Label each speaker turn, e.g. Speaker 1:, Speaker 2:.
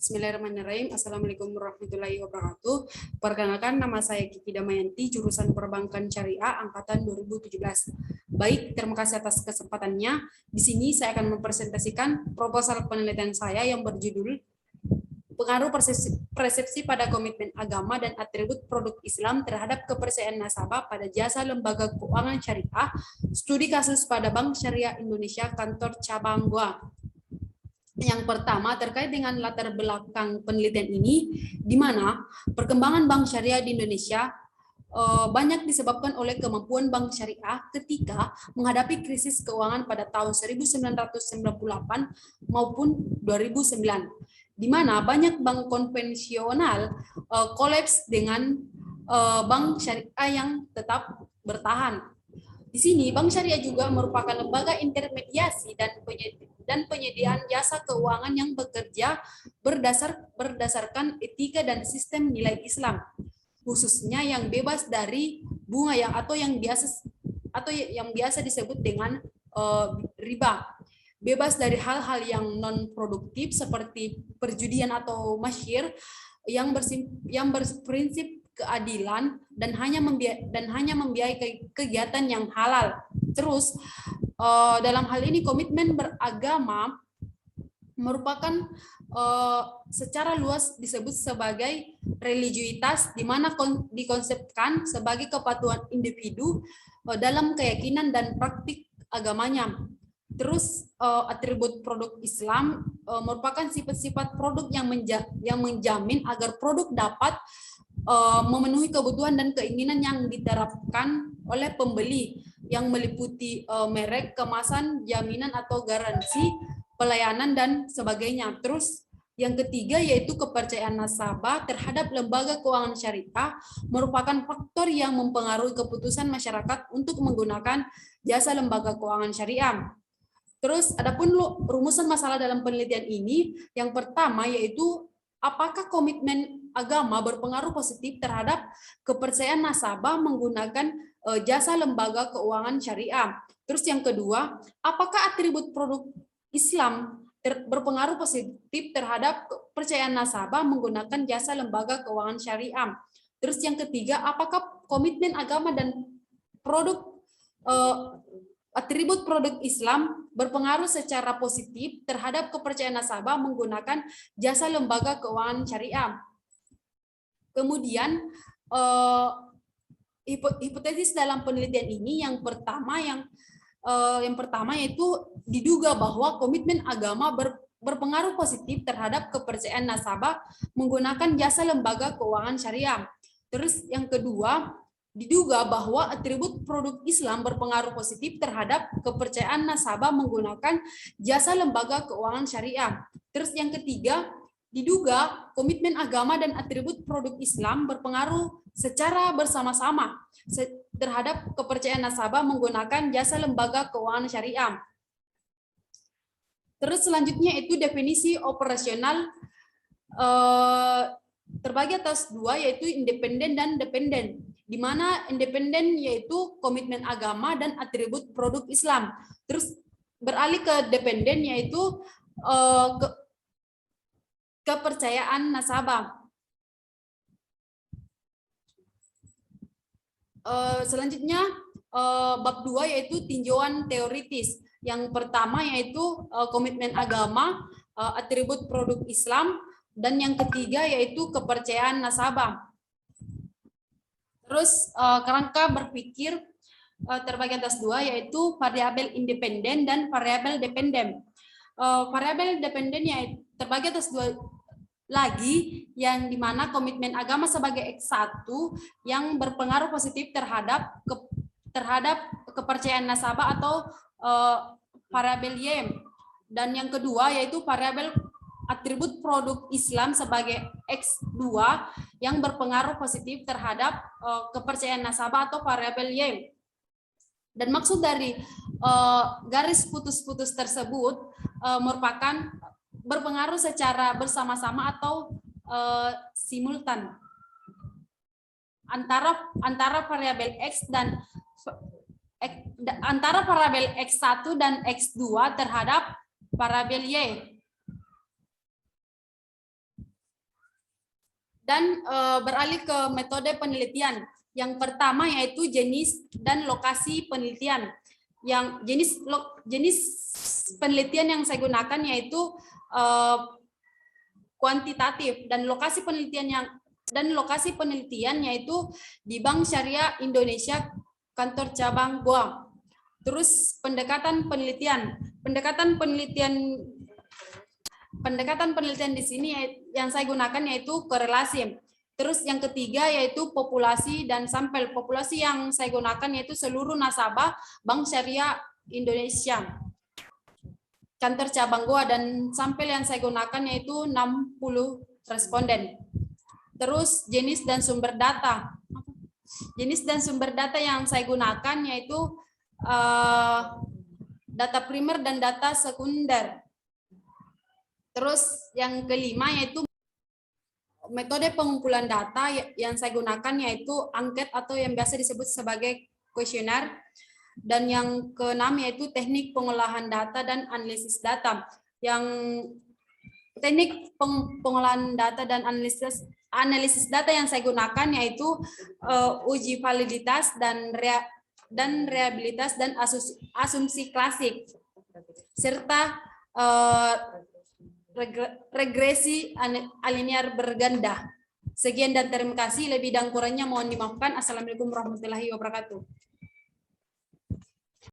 Speaker 1: Bismillahirrahmanirrahim. Assalamualaikum warahmatullahi wabarakatuh. Perkenalkan, nama saya Kiki Damayanti, jurusan Perbankan Syariah angkatan 2017. Baik, terima kasih atas kesempatannya. Di sini saya akan mempresentasikan proposal penelitian saya yang berjudul Pengaruh persepsi pada komitmen agama dan atribut produk Islam terhadap kepercayaan nasabah pada jasa lembaga keuangan syariah, studi kasus pada Bank Syariah Indonesia Kantor Cabang Goa. Yang pertama terkait dengan latar belakang penelitian ini, di mana perkembangan bank syariah di Indonesia banyak disebabkan oleh kemampuan bank syariah ketika menghadapi krisis keuangan pada tahun 1998 maupun 2009, di mana banyak bank konvensional kolaps dengan bank syariah yang tetap bertahan. Di sini, bank syariah juga merupakan lembaga intermediasi dan penyediaan jasa keuangan yang bekerja berdasarkan etika dan sistem nilai Islam, khususnya yang bebas dari bunga yang biasa disebut dengan riba, bebas dari hal-hal yang non produktif seperti perjudian atau masyir, yang berprinsip keadilan dan hanya membiayai kegiatan yang halal. Terus dalam hal ini komitmen beragama merupakan secara luas disebut sebagai religiusitas, di mana dikonsepkan sebagai kepatuhan individu dalam keyakinan dan praktik agamanya. Terus atribut produk Islam merupakan sifat-sifat produk yang menjamin agar produk dapat memenuhi kebutuhan dan keinginan yang diterapkan oleh pembeli, yang meliputi merek, kemasan, jaminan atau garansi, pelayanan, dan sebagainya. Terus yang ketiga yaitu kepercayaan nasabah terhadap lembaga keuangan syariah merupakan faktor yang mempengaruhi keputusan masyarakat untuk menggunakan jasa lembaga keuangan syariah. Terus adapun rumusan masalah dalam penelitian ini, yang pertama yaitu apakah komitmen agama berpengaruh positif terhadap kepercayaan nasabah menggunakan jasa lembaga keuangan syariah. Terus yang kedua, apakah atribut produk Islam berpengaruh positif terhadap kepercayaan nasabah menggunakan jasa lembaga keuangan syariah. Terus yang ketiga, apakah komitmen agama dan atribut produk Islam berpengaruh secara positif terhadap kepercayaan nasabah menggunakan jasa lembaga keuangan syariah. Kemudian hipotesis dalam penelitian ini yang pertama yaitu diduga bahwa komitmen agama berpengaruh positif terhadap kepercayaan nasabah menggunakan jasa lembaga keuangan syariah. Terus yang kedua, diduga bahwa atribut produk Islam berpengaruh positif terhadap kepercayaan nasabah menggunakan jasa lembaga keuangan syariah. Terus yang ketiga, diduga komitmen agama dan atribut produk Islam berpengaruh secara bersama-sama terhadap kepercayaan nasabah menggunakan jasa lembaga keuangan syariah. Terus selanjutnya itu definisi operasional terbagi atas dua, yaitu independen dan dependen, di mana independen yaitu komitmen agama dan atribut produk Islam. Terus beralih ke dependen yaitu kepercayaan nasabah. Selanjutnya bab 2 yaitu tinjauan teoritis. Yang pertama yaitu komitmen agama, atribut produk Islam, dan yang ketiga yaitu kepercayaan nasabah. Terus kerangka berpikir terbagi atas dua, yaitu variabel independen dan variabel dependen. Variabel dependen yaitu terbagi atas dua lagi, yang dimana komitmen agama sebagai X1 yang berpengaruh positif terhadap kepercayaan nasabah atau variabel Y, dan yang kedua yaitu variabel atribut produk Islam sebagai X2 yang berpengaruh positif terhadap kepercayaan nasabah atau variabel Y. Dan maksud dari garis putus-putus tersebut merupakan berpengaruh secara bersama-sama atau simultan antara variabel X dan antara variabel X1 dan X2 terhadap variabel Y. Dan beralih ke metode penelitian. Yang pertama yaitu jenis dan lokasi penelitian. Yang jenis penelitian yang saya gunakan yaitu kuantitatif, dan lokasi penelitian yaitu di Bank Syariah Indonesia kantor cabang Goa. Terus pendekatan penelitian di sini yang saya gunakan yaitu korelasi. Terus yang ketiga yaitu populasi dan sampel. Populasi yang saya gunakan yaitu seluruh nasabah Bank Syariah Indonesia kantor cabang Goa, dan sampel yang saya gunakan yaitu 60 responden. Terus jenis dan sumber data. Jenis dan sumber data yang saya gunakan yaitu data primer dan data sekunder. Terus yang kelima yaitu metode pengumpulan data yang saya gunakan yaitu angket atau yang biasa disebut sebagai kuesioner. Dan yang keenam yaitu teknik pengolahan data dan analisis data. Yang teknik pengolahan data dan analisis data yang saya gunakan yaitu uji validitas dan reliabilitas dan asumsi klasik, serta regresi aliniar berganda. Sekian dan terima kasih. Lebih dan kurangnya mohon dimaafkan. Assalamualaikum warahmatullahi wabarakatuh.